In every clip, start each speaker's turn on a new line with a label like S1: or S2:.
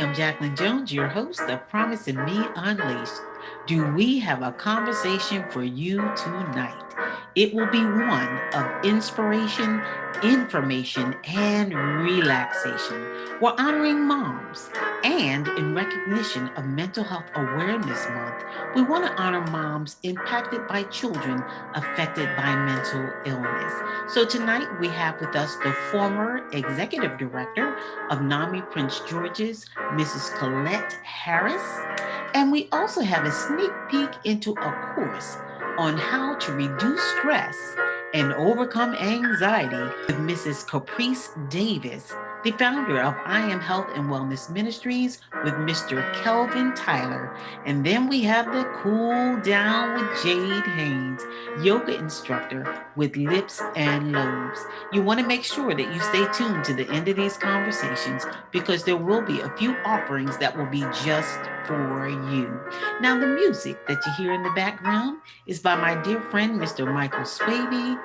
S1: am Jacqueline Jones, your host of Promise and Me Unleashed. Do we have a conversation for you tonight? It will be one of inspiration, information, and relaxation. We're honoring moms, and in recognition of Mental Health Awareness Month, we want to honor moms impacted by children affected by mental illness. So tonight we have with us the former executive director of NAMI Prince George's, Mrs. Colette Harris. And we also have a sneak peek into a course on how to reduce stress and overcome anxiety with Mrs. Caprice Davis, the founder of I Am Health and Wellness Ministries with Mr. Kelvin Tyler. And then we have the Cool Down with Jade Haynes, yoga instructor with Lips and Lobes. You want to make sure that you stay tuned to the end of these conversations because there will be a few offerings that will be just for you. Now, the music that you hear in the background is by my dear friend, Mr. Michael Swaby.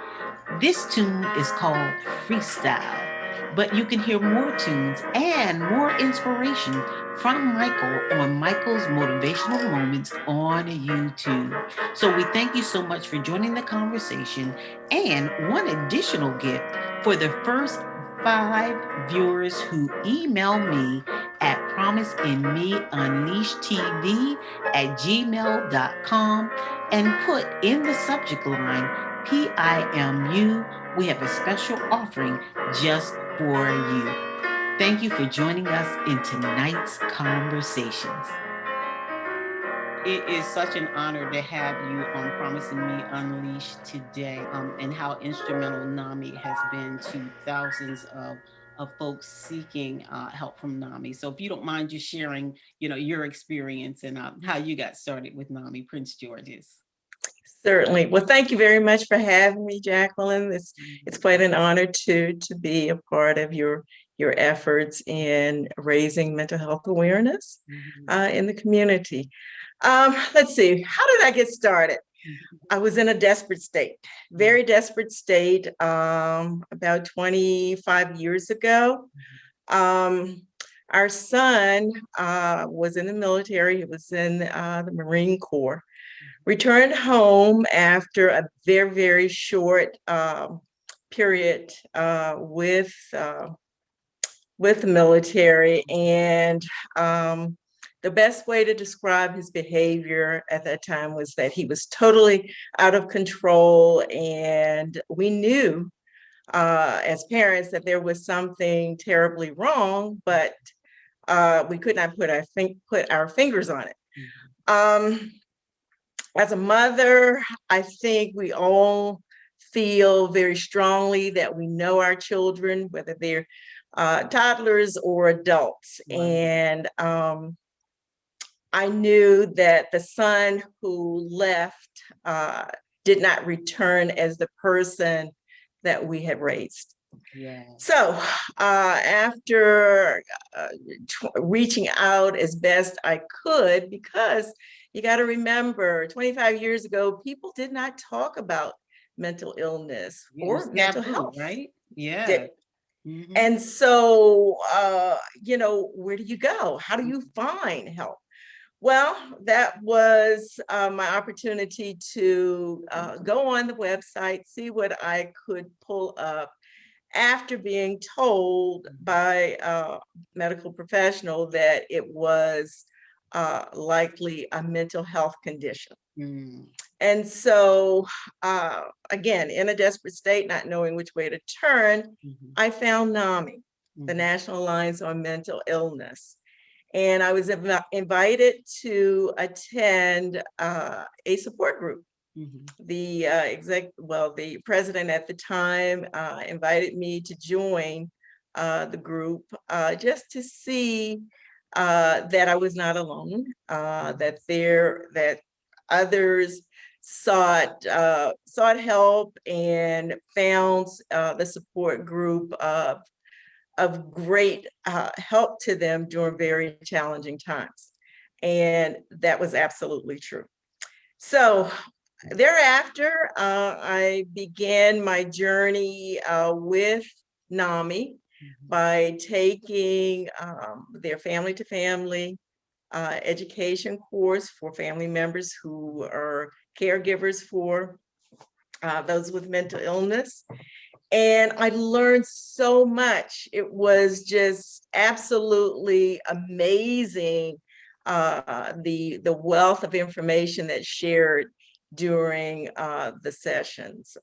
S1: This tune is called Freestyle, but you can hear more tunes and more inspiration from Michael on Michael's Motivational Moments on YouTube. So we thank you so much for joining the conversation. And one additional gift for the first 5 viewers who email me at promiseinmeunleashtv@gmail.com and put in the subject line PIMU. We have a special offering just for you. Thank you for joining us in tonight's conversations. It is such an honor to have you on Promising Me Unleashed today, and how instrumental NAMI has been to thousands of folks seeking help from NAMI. So if you don't mind just sharing, your experience and how you got started with NAMI Prince George's.
S2: Certainly. Well, thank you very much for having me, Jacqueline. It's quite an honor to be a part of your efforts in raising mental health awareness in the community. Let's see, how did I get started? I was in a desperate state, very desperate state, about 25 years ago. Our son was in the military. He was in the Marine Corps. Returned home after a very, very short period with the military, and the best way to describe his behavior at that time was that he was totally out of control, and we knew as parents that there was something terribly wrong, but we could not put our fingers on it. As a mother, I think we all feel very strongly that we know our children, whether they're toddlers or adults. Right. And I knew that the son who left did not return as the person that we had raised. Yeah. So after reaching out as best I could, because you got to remember, 25 years ago, people did not talk about mental illness or mental health,
S1: right? Yeah.
S2: And so, where do you go? How do you find help? Well, that was my opportunity to go on the website, see what I could pull up after being told by a medical professional that it was likely a mental health condition. And so, again, in a desperate state, not knowing which way to turn, I found NAMI, the National Alliance on Mental Illness. And I was invited to attend a support group. The the president at the time invited me to join the group just to see that I was not alone, that others sought help and found the support group of great help to them during very challenging times. And that was absolutely true. So thereafter, I began my journey with NAMI.
S1: Mhm.
S2: by taking their family to family education course for family members who are caregivers for those with mental illness. And I learned so much. It was just absolutely amazing, the wealth of information that's shared during the sessions.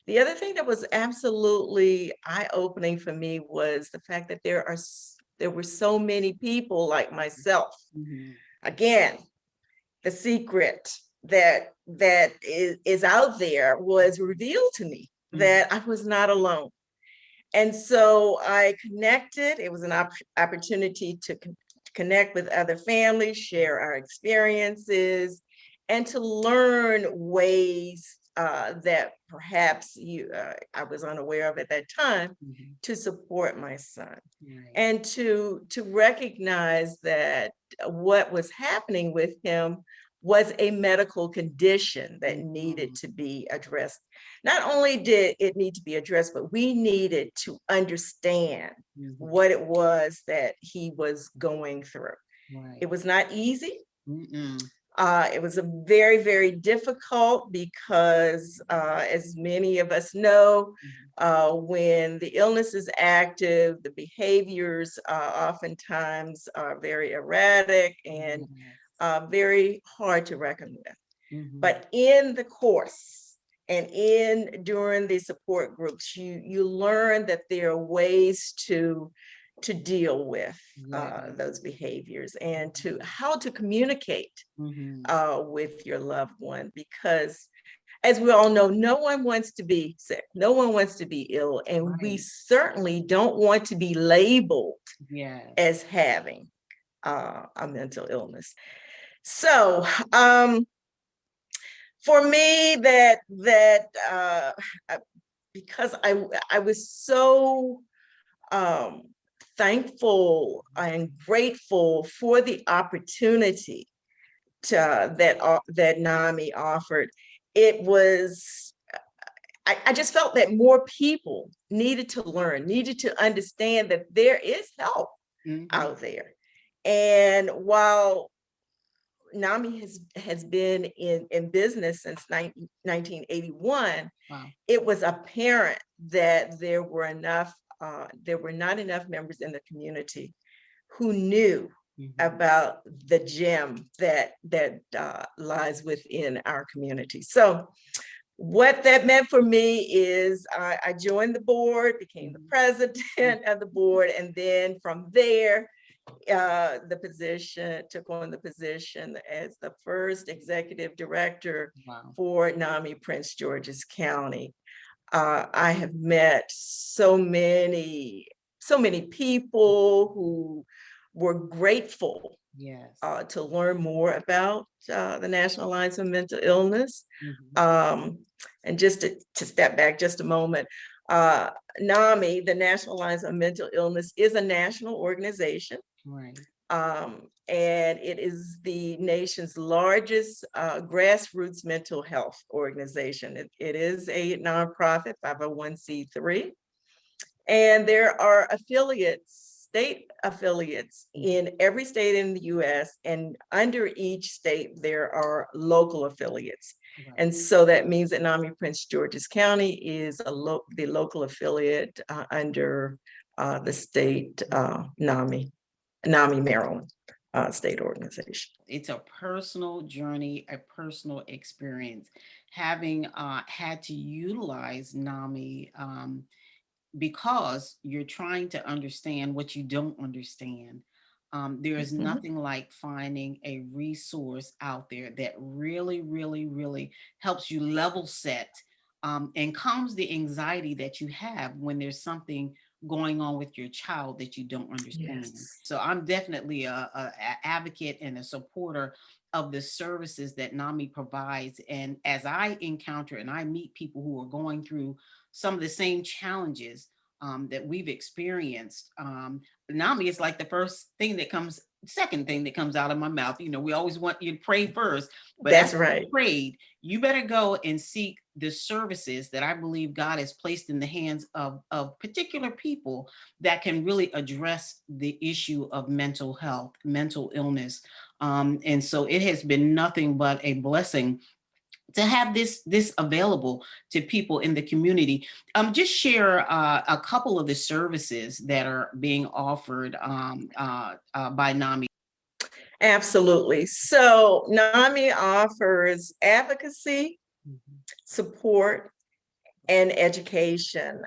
S2: The other thing that was absolutely eye-opening for me was the fact that there were so many people like myself.
S1: Mhm.
S2: Again, the secret that is out there was revealed to me,
S1: Mhm.
S2: that I was not alone. And so I connected. It was an opportunity to connect with other families, share our experiences, and to learn ways that perhaps I was unaware of at that time,
S1: Mhm.
S2: to support my son,
S1: Right.
S2: and to recognize that what was happening with him was a medical condition that needed
S1: Mhm.
S2: to be addressed. Not only did it need to be addressed, but we needed to understand
S1: Mhm.
S2: what it was that he was going through. It
S1: Right.
S2: was not easy.
S1: Mm-mm.
S2: It was a very, very difficult because, as many of us know,
S1: Mhm.
S2: when the illness is active, the behaviors oftentimes are very erratic and
S1: Yes.
S2: very hard to reckon with.
S1: Mhm.
S2: But in the course and in during the support groups, you learn that there are ways to deal with
S1: Yes.
S2: those behaviors, and to
S1: Mhm.
S2: how to communicate
S1: Mhm.
S2: with your loved one, because as we all know, no one wants to be sick, no one wants to be ill, and we
S1: Right.
S2: certainly don't want to be labeled
S1: Yes.
S2: as having a mental illness. So for me, uh, because I was so um, thankful and grateful for the opportunity that NAMI offered. It was I just felt that more people needed to learn, needed to understand that there is help
S1: Mhm.
S2: out there. And while NAMI has been in business since 1981,
S1: Wow.
S2: it was apparent that there were not enough members in the community who knew
S1: Mhm.
S2: about the gem that lies within our community. So what that meant for me is I joined the board, became the
S1: Mhm. Mhm.
S2: president of the board, and then from there, took on the position as the first executive director
S1: Wow.
S2: for NAMI Prince George's County. I have met so many people who were grateful
S1: Yes.
S2: to learn more about the National Alliance of Mental Illness.
S1: Mhm.
S2: Um, and just to step back just a moment, NAMI, the National Alliance of Mental Illness, is a national organization.
S1: Right.
S2: And it is the nation's largest grassroots mental health organization. It is a nonprofit, 501(c)(3), and there are state affiliates
S1: Mhm.
S2: in every state in the US, and under each state, there are local affiliates.
S1: Right.
S2: And so that means that NAMI Prince George's County is the local affiliate under the state NAMI Maryland state organization.
S1: It's a personal journey, a personal experience. Having had to utilize NAMI because you're trying to understand what you don't understand. There is
S2: Mhm.
S1: nothing like finding a resource out there that really, really, really helps you level set and calms the anxiety that you have when there's something going on with your child that you don't understand.
S2: Yes.
S1: So I'm definitely a advocate and a supporter of the services that NAMI provides. And as I encounter and I meet people who are going through some of the same challenges that we've experienced, NAMI is like the first thing that comes second thing that comes out of my mouth. You know, we always want you to pray first, but
S2: That's
S1: after you
S2: right.
S1: prayed, you better go and seek the services that I believe God has placed in the hands of particular people that can really address the issue of mental health, mental illness. And so it has been nothing but a blessing to have this available to people in the community. Just share a couple of the services that are being offered by NAMI.
S2: Absolutely. So NAMI offers advocacy, support, and education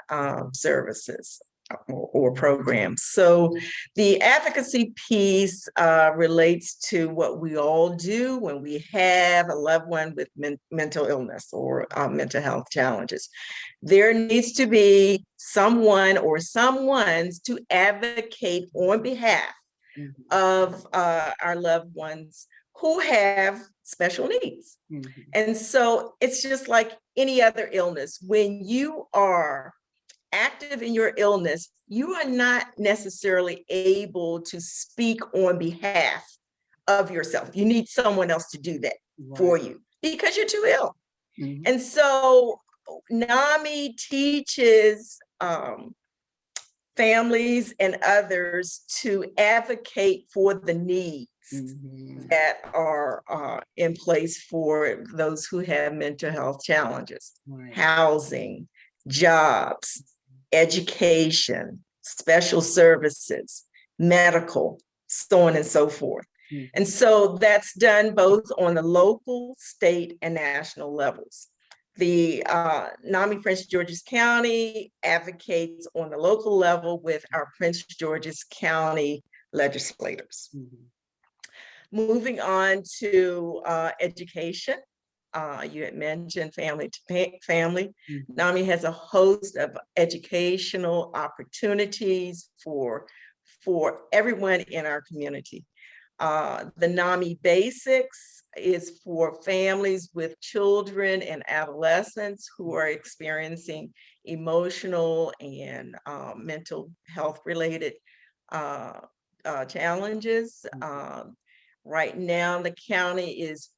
S2: services or programs. So the advocacy piece relates to what we all do when we have a loved one with mental illness or mental health challenges. There needs to be someone or someone's to advocate on behalf of our loved ones who have special needs. And so it's just like any other illness. When you are active in your illness, you are not necessarily able to speak on behalf of yourself. You need someone else to do that for you because you're too ill. And so NAMI teaches families and others to advocate for the needs that are in place for those who have mental health challenges, housing, jobs, education, special services, medical, so on and so forth. And so that's done both on the local, state, and national levels. The NAMI Prince George's County advocates on the local level with our Prince George's County legislators. Moving on to education. You had mentioned family to family. NAMI has a host of educational opportunities for everyone in our community. The NAMI Basics is for families with children and adolescents who are experiencing emotional and mental health related challenges. Right now, the county is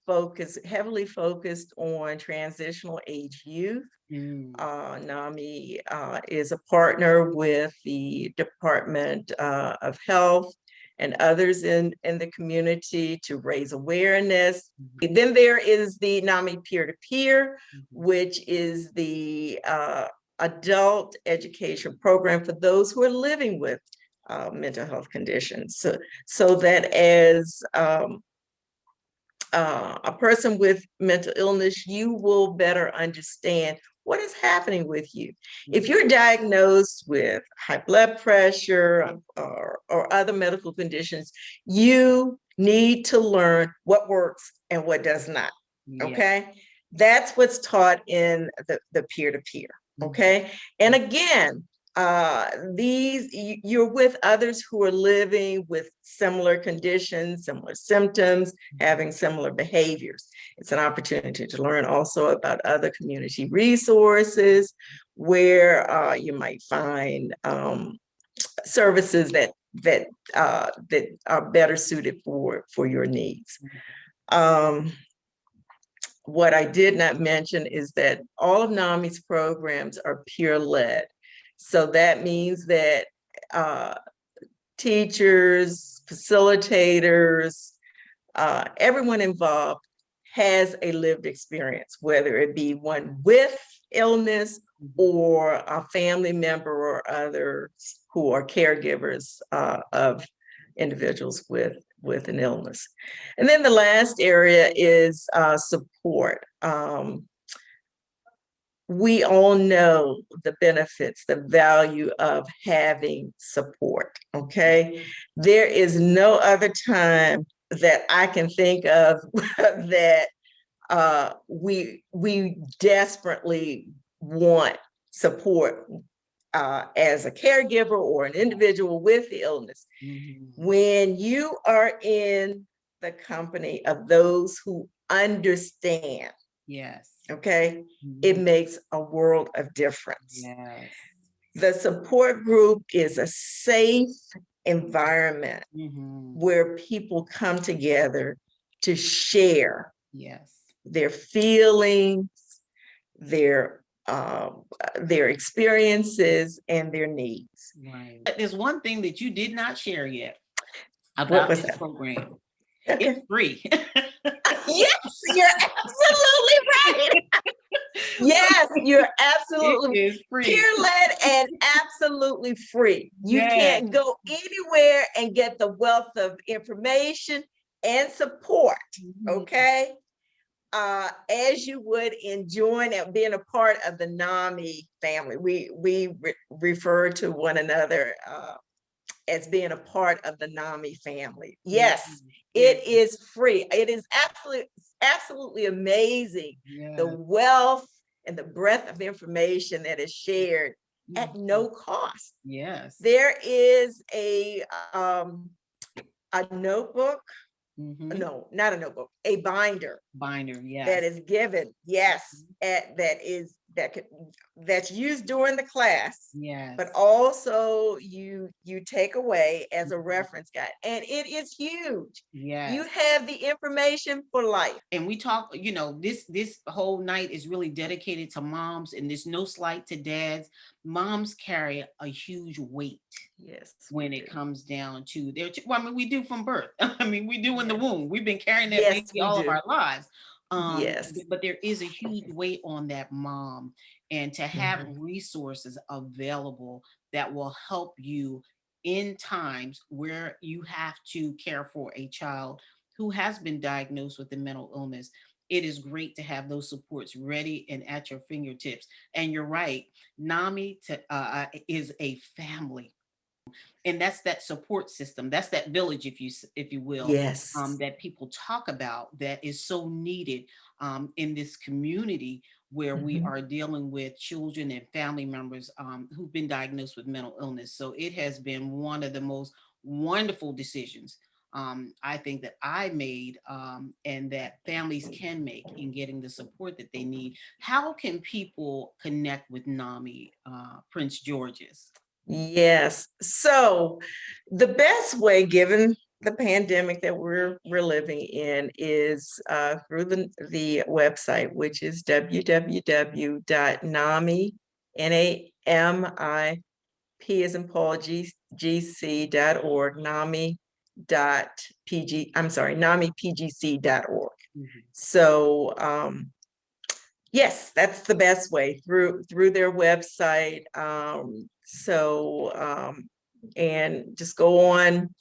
S2: heavily focused on transitional age youth. NAMI is a partner with the Department of Health and others in the community to raise awareness. Then there is the NAMI peer-to-peer, which is the adult education program for those who are living with mental health conditions. So that as a person with mental illness, you will better understand what is happening with you. If you're diagnosed with high blood pressure or other medical conditions, you need to learn what works and what does not, okay? That's what's taught in the peer-to-peer, okay? And again, you're with others who are living with similar conditions, similar symptoms, having similar behaviors. It's an opportunity to learn also about other community resources where you might find services that are better suited for your needs. What I did not mention is that all of NAMI's programs are peer-led. So that means that teachers, facilitators, everyone involved has a lived experience, whether it be one with illness or a family member or others who are caregivers of individuals with an illness. And then the last area is support. We all know the benefits, the value of having support, okay? There is no other time that I can think of that we desperately want support as a caregiver or an individual with the illness. When you are in the company of those who understand, okay, it makes a world of difference. The support group is a safe environment
S1: Mhm.
S2: where people come together to share
S1: Yes.
S2: their feelings, their uh, their experiences, and their needs.
S1: Right. But there's one thing that you did not share yet
S2: What
S1: about
S2: was
S1: this
S2: that?
S1: program. It's
S2: Okay.
S1: free.
S2: Yes, you're absolutely right. Yes, you're
S1: It
S2: absolutely
S1: is free.
S2: peer-led and absolutely free. You
S1: Yes.
S2: can't go anywhere and get the wealth of information and support,
S1: Mhm.
S2: okay? As you would in join and being a part of the NAMI family. We refer to one another as being a part of the NAMI family.
S1: Yeah.
S2: Yes,
S1: Yeah.
S2: it is free. It is absolutely amazing the
S1: Yeah.
S2: wealth and the breadth of information that is shared at
S1: Mhm.
S2: no cost.
S1: Yes.
S2: There is a notebook,
S1: Mhm.
S2: no, not a notebook, a binder
S1: Binder.
S2: that
S1: Yes.
S2: is given, yes,
S1: Mhm.
S2: that's used during the class, but
S1: Yes.
S2: also you take away as a
S1: Mhm.
S2: reference guide, and it is huge. You
S1: Yes.
S2: have the information for life.
S1: And we talk, this whole night is really dedicated to moms, and there's no slight to dads. Moms carry a huge weight
S2: Yes, we
S1: when
S2: do.
S1: it comes down to well, I mean, we do from birth. I mean, we do in the
S2: Yes,
S1: womb. We've been carrying that
S2: yes,
S1: baby
S2: we
S1: all of
S2: do.
S1: our lives.
S2: Yes.
S1: But there is a huge weight on that mom, and to have
S2: Mhm.
S1: resources available that will help you in times where you have to care for a child who has been diagnosed with a mental illness. It is great to have those supports ready and at your fingertips. And you're right, is a family, and that's that support system, that's that village, if you will,
S2: Yes.
S1: that people talk about, that is so needed in this community where we
S2: Mhm.
S1: are dealing with children and family members who've been diagnosed with mental illness. So it has been one of the most wonderful decisions, I think, that I made, and that families can make in getting the support that they need. How can people connect with NAMI, Prince George's?
S2: Yes. So the best way, given the pandemic that we're living in, is through the website, which is www.nami, NAMI, as in Paul, GC.org, NAMI.pgc.org.
S1: Mhm.
S2: So yes, that's the best way, through their website. And just go on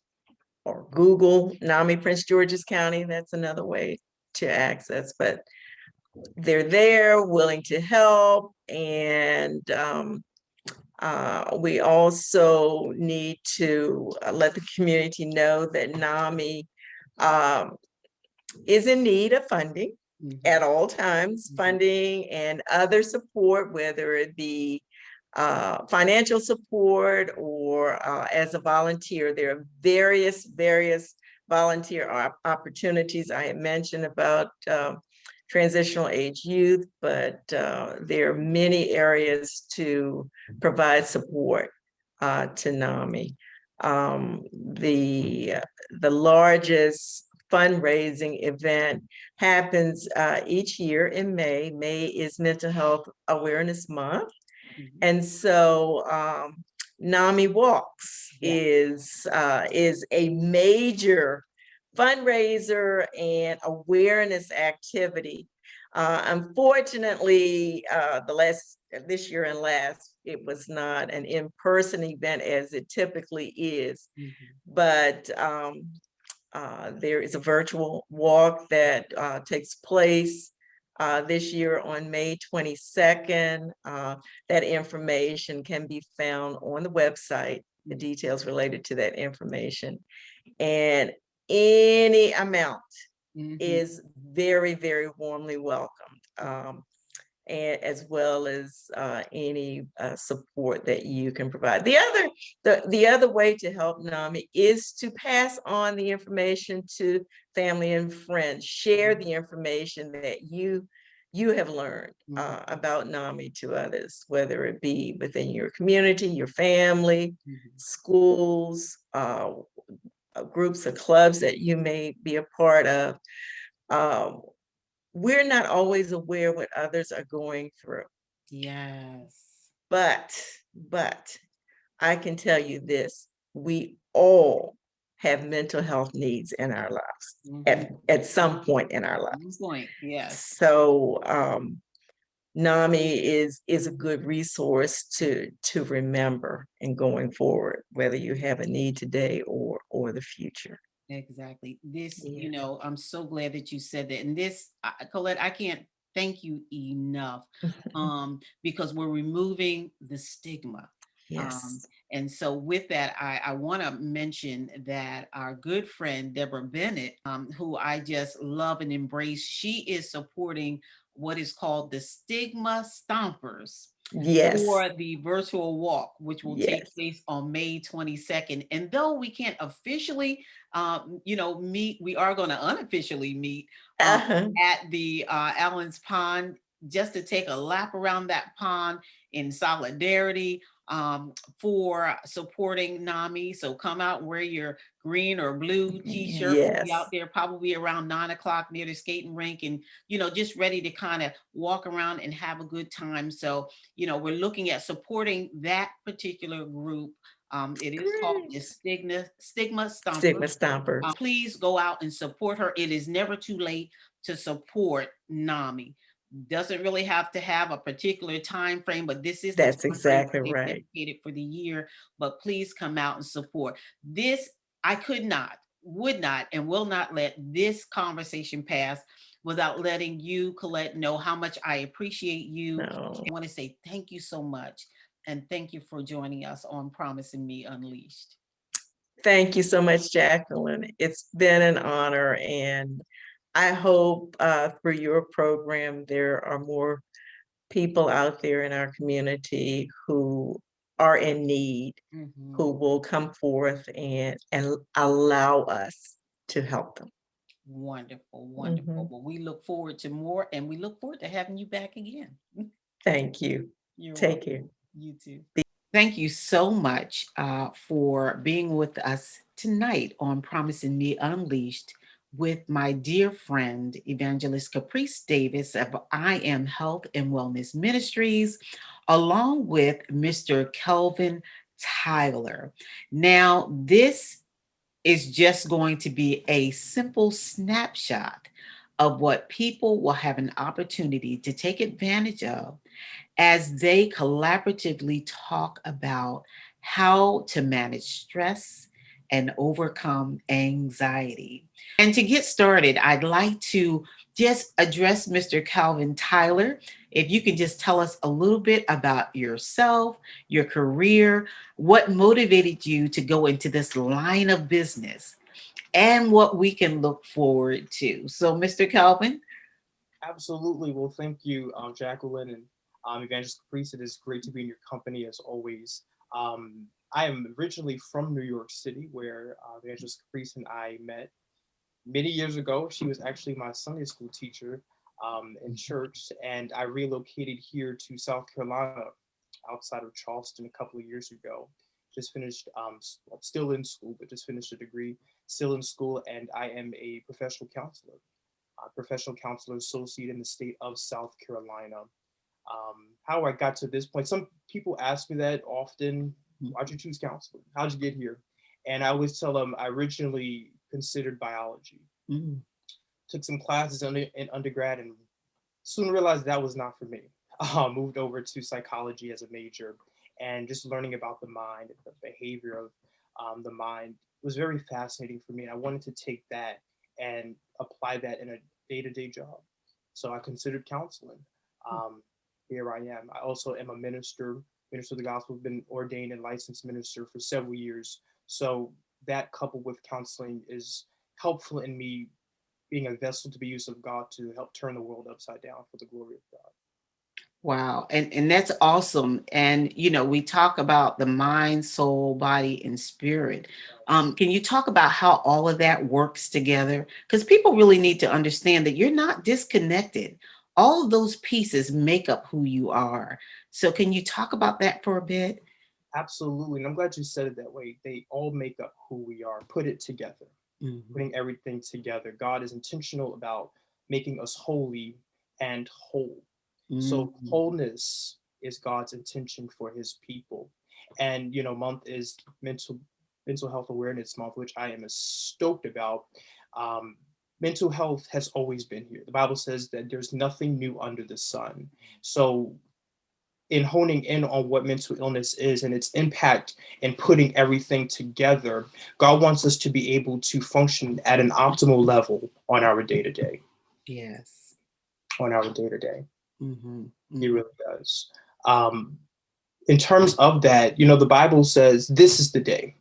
S2: or Google NAMI Prince George's County. That's another way to access, but they're there, willing to help. And we also need to let the community know that NAMI um, is in need of funding
S1: Mhm.
S2: at all times,
S1: Mhm.
S2: funding and other support, whether it be financial support or as a volunteer. There are various volunteer opportunities. I had mentioned about transitional age youth, but there are many areas to provide support to NAMI. The largest fundraising event happens each year in May. May is Mental Health Awareness Month.
S1: Mhm.
S2: And so NAMI Walks
S1: Yeah.
S2: is a major fundraiser and awareness activity. Unfortunately, this year and last, it was not an in-person event as it typically is,
S1: Mhm.
S2: but there is a virtual walk that takes place this year on May 22nd. That information can be found on the website, the
S1: Mhm.
S2: details related to that information. And any amount
S1: Mhm.
S2: is very warmly welcomed. And as well as any support that you can provide. The other way to help NAMI is to pass on the information to family and friends. Share the information that you have learned
S1: Mhm.
S2: about NAMI to others, whether it be within your community, your family,
S1: Mhm.
S2: schools, groups or clubs that you may be a part of. Um, we're not always aware what others are going through,
S1: Yes.
S2: but but I can tell you this, we all have mental health needs in our lives
S1: Mhm.
S2: at some point in our
S1: Good
S2: lives.
S1: point. Yes.
S2: So NAMI is a good resource to remember and going forward, whether you have a need today or the future.
S1: Exactly. This,
S2: Yeah.
S1: I'm so glad that you said that. And this, Colette, I can't thank you enough, because we're removing the stigma. Um,
S2: Yes.
S1: and so, with that, I want to mention that our good friend Deborah Bennett, who I just love and embrace, she is supporting what is called the Stigma Stompers
S2: Yes.
S1: for the virtual walk, which will take
S2: Yes.
S1: place on May 22nd. And though we can't officially, meet, we are going to unofficially meet
S2: Uh-huh.
S1: at the Allen's Pond just to take a lap around that pond in solidarity, for supporting NAMI. So come out and wear your green or blue t-shirt. We'll be out
S2: Yes.
S1: there probably around 9 o'clock near the skating rink, and just ready to kind of walk around and have a good time. So we're looking at supporting that particular group. It is called the
S2: Great.
S1: Stigma
S2: Stigma
S1: Stompers.
S2: stompers.
S1: Please go out and support her. It is never too late to support NAMI. Doesn't really have to have a particular time frame, but this is the
S2: That's
S1: time frame
S2: exactly
S1: they've
S2: right.
S1: dedicated for the year. But please come out and support this. I could not, would not, and will not let this conversation pass without letting you, Colette, know how much I appreciate you.
S2: No.
S1: I want to say thank you so much. And thank you for joining us on Promising Me Unleashed.
S2: Thank you so much, Jacqueline. It's been an honor, and I hope through your program there are more people out there in our community who are in need,
S1: Mhm.
S2: who will come forth and allow us to help them.
S1: Wonderful, wonderful.
S2: Mhm.
S1: Well, we look forward to more, and we look forward to having you back again.
S2: Thank you.
S1: You're
S2: Take
S1: welcome.
S2: care.
S1: You too. Thank you so much for being with us tonight on Promising Me Unleashed with my dear friend, Evangelist Caprice Davis of I Am Health and Wellness Ministries, along with Mr. Kelvin Tyler. Now, this is just going to be a simple snapshot of what people will have an opportunity to take advantage of as they collaboratively talk about how to manage stress and overcome anxiety. And to get started, I'd like to just address Mr. Calvin Tyler. If you can just tell us a little bit about yourself, your career, what motivated you to go into this line of business, and what we can look forward to. So, Mr. Calvin.
S3: Absolutely. Well, thank you, Jacqueline and Evangelist Caprice. It is great to be in your company as always. I am originally from New York City, where Evangelist Caprice and I met many years ago. She was actually my Sunday school teacher in church, and I relocated here to South Carolina, outside of Charleston, a couple of years ago. Just finished, still in school, but just finished a degree, still in school, and I am a professional counselor associate in the state of South Carolina. How I got to this point, some people ask me that often. Why'd you choose counseling? How'd you get here? And I always tell them I originally considered biology,
S1: Mm.
S3: took some classes in undergrad, and soon realized that was not for me. Moved over to psychology as a major, and just learning about the mind and the behavior of the mind was very fascinating for me. And I wanted to take that and apply that in a day-to-day job. So I considered counseling. Um, Here I am. I also am a minister of the gospel. Been ordained and licensed minister for several years. So that coupled with counseling is helpful in me being a vessel to be used of God to help turn the world upside down for the glory of God.
S1: Wow. And that's awesome. And we talk about the mind, soul, body, and spirit. Can you talk about how all of that works together? Because people really need to understand that you're not disconnected. all of those pieces make up who you are. So can you talk about that for a bit?
S3: Absolutely. And I'm glad you said it that way. They all make up who we are. Put it together,
S1: Mhm.
S3: putting everything together. God is intentional about making us holy and whole. So
S1: Mhm.
S3: wholeness is God's intention for his people. And month is mental health awareness month, which I am stoked about. Um, Mental health has always been here. The Bible says that there's nothing new under the sun. So in honing in on what mental illness is and its impact and putting everything together, God wants us to be able to function at an optimal level on our day to day.
S1: Yes.
S3: On our day to day,
S1: Mhm.
S3: He
S1: Mhm.
S3: really does. Um, in terms of that, the Bible says, "This is the day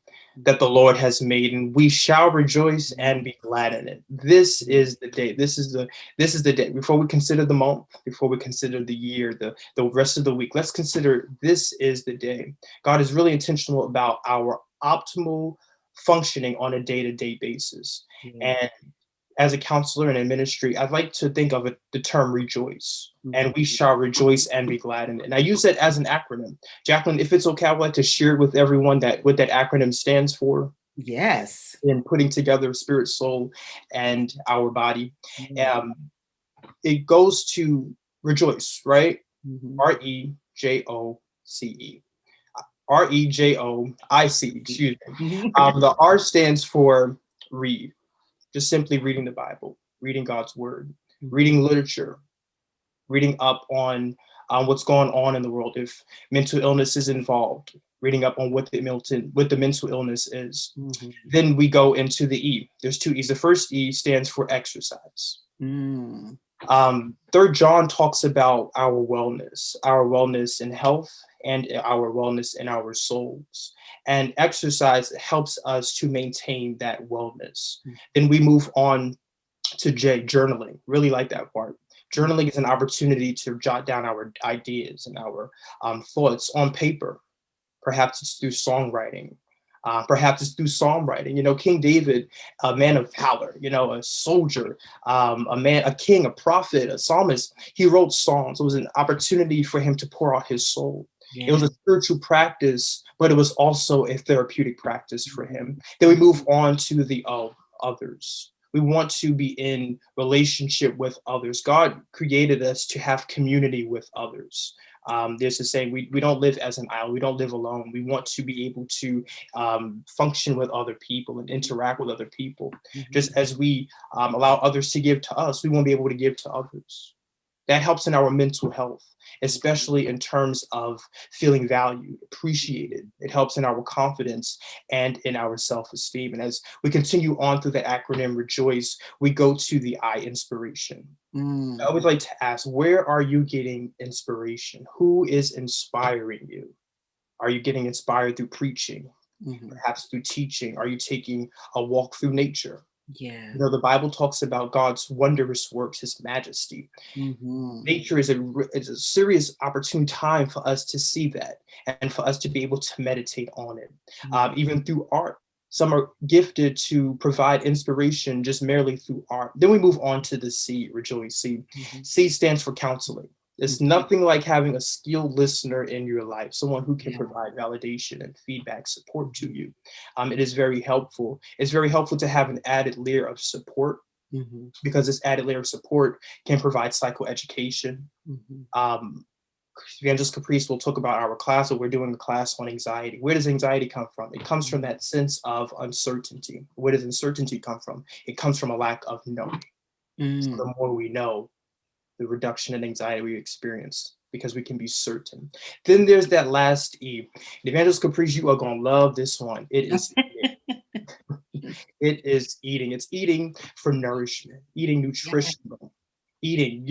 S3: that the Lord has made, and we shall rejoice and be glad in it." This is the day. This is the day. Before we consider the month, before we consider the year, the rest of the week, let's consider this is the day. God is really intentional about our optimal functioning on a day-to-day basis.
S1: Yeah.
S3: And as a counselor and in ministry, I'd like to think of it, the term rejoice. And
S1: Mhm.
S3: we shall rejoice and be glad in it. And I use it as an acronym. Jacqueline, if it's okay, I would like to share it with everyone that what that acronym stands for
S1: Yes.
S3: in putting together spirit, soul, and our body.
S1: Mhm.
S3: Um, it goes to rejoice, right?
S1: Mhm.
S3: REJOCE. REJOIC, excuse me.
S1: Mhm.
S3: The R stands for read, just simply reading the Bible, reading God's word,
S1: Mhm.
S3: reading literature, reading up on what's going on in the world. If mental illness is involved, reading up on what the mental illness is.
S1: Mhm.
S3: Then we go into the E. There's two E's. The first E stands for exercise.
S1: Mm.
S3: Third John talks about our wellness in health, and our wellness in our souls. And exercise helps us to maintain that wellness. Then we move on to J, journaling. Really like that part. Journaling is an opportunity to jot down our ideas and our thoughts on paper. Perhaps it's through songwriting. Perhaps it's through songwriting. King David, a man of valor, a soldier, a man, a king, a prophet, a psalmist. He wrote songs. It was an opportunity for him to pour out his soul. It was
S1: Yeah.
S3: a spiritual practice, but it was also a therapeutic practice for him. Then we move on to the others. We want to be in relationship with others. God created us to have community with others. There's a saying, we don't live as an island, we don't live alone. We want to be able to function with other people and interact with other people.
S1: Mhm.
S3: Just as we allow others to give to us, we want to be able to give to others. That helps in our mental health, especially in terms of feeling valued, appreciated. It helps in our confidence and in our self-esteem. And as we continue on through the acronym REJOICE, we go to the I, inspiration. I
S1: Mm.
S3: always like to ask, where are you getting inspiration? Who is inspiring you? Are you getting inspired through preaching,
S1: Mhm.
S3: perhaps through teaching? Are you taking a walk through nature?
S1: Yeah.
S3: The Bible talks about God's wondrous works, his majesty.
S1: Mhm.
S3: Nature is a serious opportune time for us to see that and for us to be able to meditate on it,
S1: Mhm.
S3: even through art. Some are gifted to provide inspiration just merely through art. Then we move on to the C, rejoice. C.
S1: Mhm.
S3: C stands for counseling. It's
S1: Mhm.
S3: nothing like having a skilled listener in your life, someone who can
S1: Yeah.
S3: provide validation and feedback, support to
S1: Mhm.
S3: you. It is very helpful. It's very helpful to have an added layer of support,
S1: Mhm.
S3: because this added layer of support can provide psychoeducation.
S1: Mhm.
S3: um, Evangelist Caprice will talk about our class, or we're doing a class on anxiety. Where does anxiety come from? It comes from that sense of uncertainty. Where does uncertainty come from? It comes from a lack of knowing. So
S1: Mm.
S3: the more we know, the reduction in anxiety we experience, because we can be certain. Then there's that last E. And Evangelist Caprice, you are going to love this one. It is eating. It's eating for nourishment, eating
S1: Yeah.
S3: nutritional. Eating,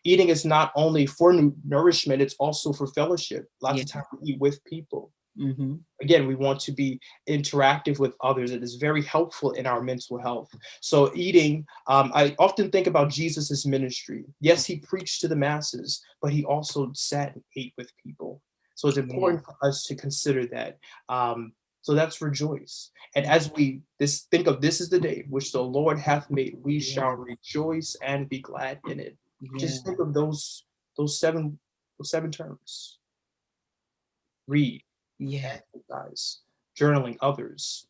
S3: eating is not only for nourishment, it's also for fellowship. Lots
S1: Yeah.
S3: of times we eat with people.
S1: Mhm.
S3: Again, we want to be interactive with others. It is very helpful in our mental health. So eating, I often think about Jesus's ministry. Yes, he preached to the masses, but he also sat and ate with people. So it's
S1: Yeah.
S3: important for us to consider that. So that's rejoice. And as we think of, this is the day which the Lord hath made, we shall
S1: Yeah.
S3: rejoice and be glad in it. Just think of those seven terms: read,
S1: Yeah.
S3: exercise, journaling others,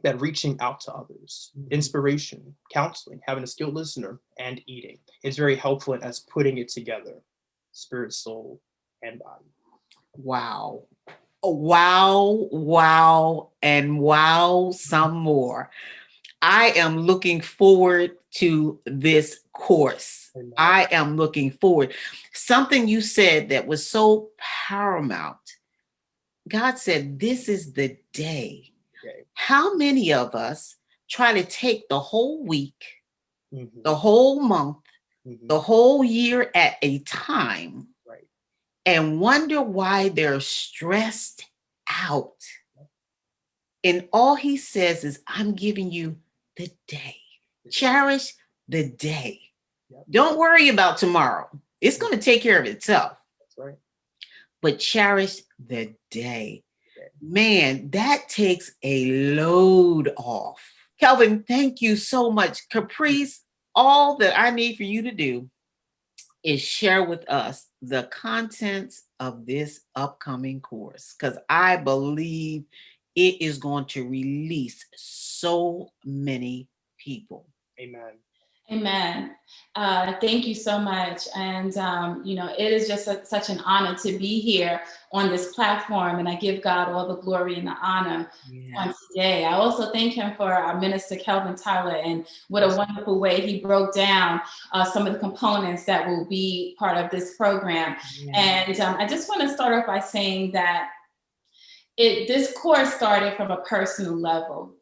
S3: that reaching out to others, inspiration, counseling, having a skilled listener, and eating. It's very helpful in us putting it together, spirit, soul, and body.
S1: Wow. Wow, wow, and wow, some more. I am looking forward to this course.
S3: Amen.
S1: I am looking forward. Something you said that was so paramount. God said, this is the day.
S3: Okay.
S1: How many of us try to take the whole week,
S3: Mm-hmm.
S1: the whole month,
S3: Mm-hmm.
S1: the whole year at a time,
S3: Right.
S1: and wonder why they're stressed out? And all he says is, I'm giving you the day. Cherish the day.
S3: Yep.
S1: Don't worry about tomorrow. It's going to take care of itself.
S3: That's right.
S1: But cherish the day. Man, that takes a load off. Kelvin, thank you so much. Caprice, all that I need for you to do is share with us the contents of this upcoming course, because I believe it is going to release so many people.
S3: Amen.
S4: Amen. Thank you so much. And, it is just such an honor to be here on this platform. And I give God all the glory and the honor on today. I also thank him for our minister, Kelvin Tyler, and what a wonderful way he broke down some of the components that will be part of this program. And I just want to start off by saying that this course started from a personal level.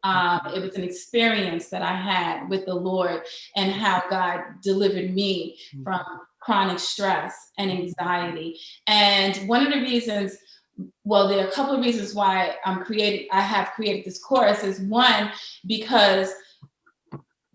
S4: It was an experience that I had with the Lord and how God delivered me from chronic stress and anxiety. And one of the reasons, well, there are a couple of reasons why I have created this course. Is one, because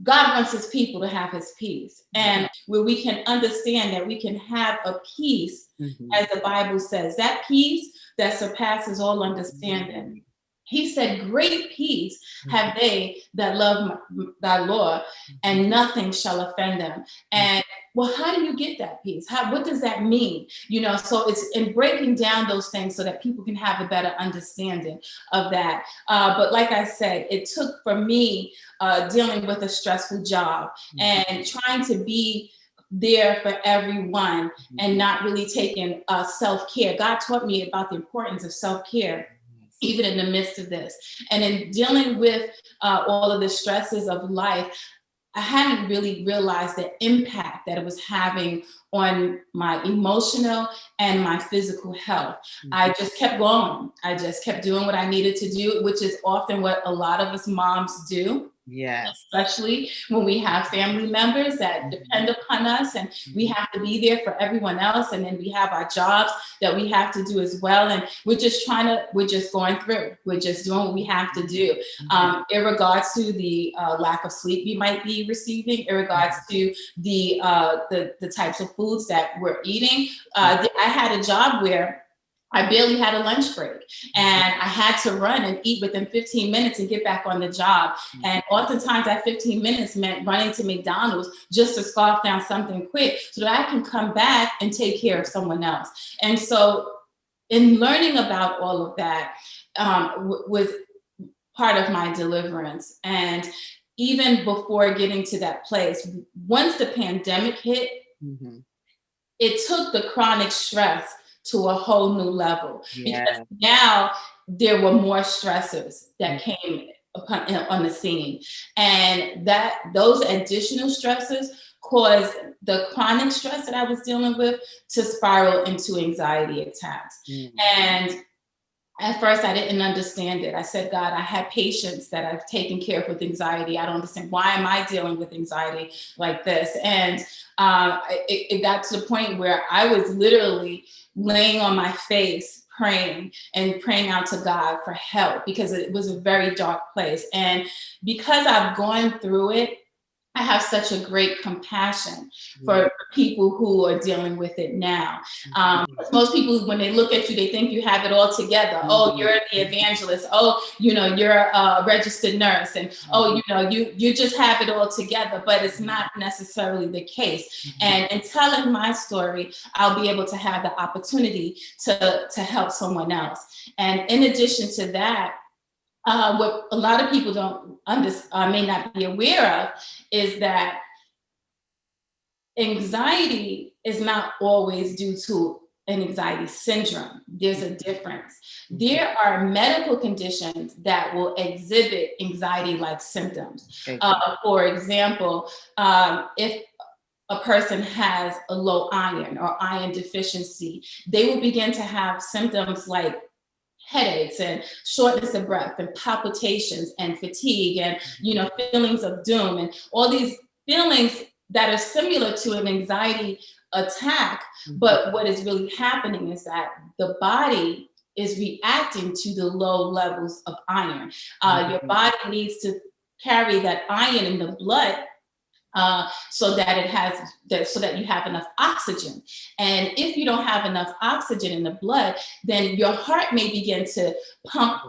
S4: God wants his people to have his peace, and where we can understand that we can have a peace, as the Bible says, that peace that surpasses all understanding. He said, great peace have they that love thy law, and nothing shall offend them. And well, how do you get that peace? What does that mean? So it's in breaking down those things so that people can have a better understanding of that. But like I said, it took for me dealing with a stressful job and trying to be there for everyone and not really taking self-care. God taught me about the importance of self-care, even in the midst of this. And in dealing with all of the stresses of life, I hadn't really realized the impact that it was having on my emotional and my physical health. I just kept going. I just kept doing what I needed to do, which is often what a lot of us moms do. Yes. Especially when we have family members that depend upon us, and we have to be there for everyone else. And then we have our jobs that we have to do as well. And we're just going through. We're just doing what we have to do. In regards to the lack of sleep we might be receiving, in regards to the types of foods that we're eating. I had a job where I barely had a lunch break, and I had to run and eat within 15 minutes and get back on the job. And oftentimes that 15 minutes meant running to McDonald's just to scarf down something quick so that I can come back and take care of someone else. And so in learning about all of that was part of my deliverance. And even before getting to that place, once the pandemic hit, it took the chronic stress to a whole new level. Because now there were more stressors that came on the scene. And those additional stressors caused the chronic stress that I was dealing with to spiral into anxiety attacks. And at first, I didn't understand it. I said, God, I had patients that I've taken care of with anxiety. I don't understand. Why am I dealing with anxiety like this? And it got to the point where I was literally laying on my face, praying out to God for help, because it was a very dark place. And because I've gone through it, I have such a great compassion for people who are dealing with it now. Most people, when they look at you, they think you have it all together. Oh, you're the evangelist. Oh, you're a registered nurse. And oh, you just have it all together, but it's not necessarily the case. And in telling my story, I'll be able to have the opportunity to help someone else. And in addition to that, what a lot of people don't may not be aware of is that anxiety is not always due to an anxiety syndrome. There's a difference. There are medical conditions that will exhibit anxiety-like symptoms. For example, if a person has a low iron or iron deficiency, they will begin to have symptoms like headaches and shortness of breath and palpitations and fatigue and feelings of doom and all these feelings that are similar to an anxiety attack. But what is really happening is that the body is reacting to the low levels of iron. Your body needs to carry that iron in the blood so that you have enough oxygen. And if you don't have enough oxygen in the blood, then your heart may begin to pump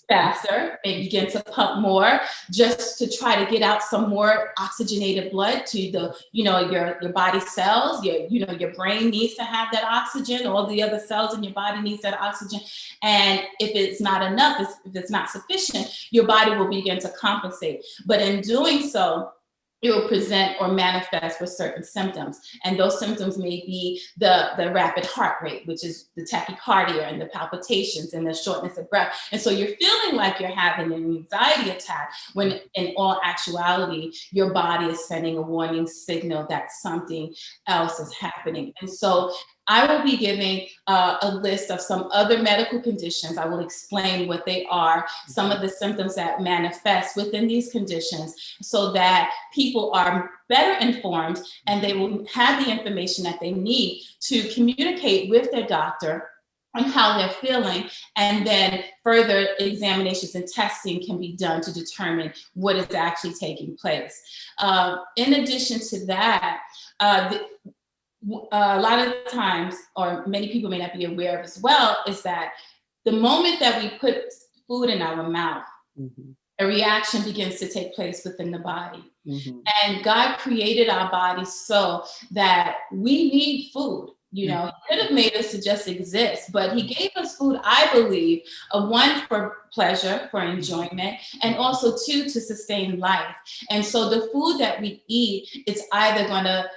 S4: faster, may begin to pump more, just to try to get out some more oxygenated blood to the, your body cells. Your brain needs to have that oxygen. All the other cells in your body needs that oxygen. And if it's not enough, if it's not sufficient, your body will begin to compensate. But in doing so, it will present or manifest with certain symptoms. And those symptoms may be the rapid heart rate, which is the tachycardia and the palpitations and the shortness of breath. And so you're feeling like you're having an anxiety attack when in all actuality, your body is sending a warning signal that something else is happening. And so I will be giving a list of some other medical conditions. I will explain what they are, some of the symptoms that manifest within these conditions, so that people are better informed and they will have the information that they need to communicate with their doctor on how they're feeling, and then further examinations and testing can be done to determine what is actually taking place. In addition to that, a lot of times, or many people may not be aware of as well, is that the moment that we put food in our mouth, a reaction begins to take place within the body. And God created our bodies so that we need food. He could have made us to just exist, but he gave us food, I believe, one, for pleasure, for enjoyment, and also two, to sustain life. And so the food that we eat, it's either going to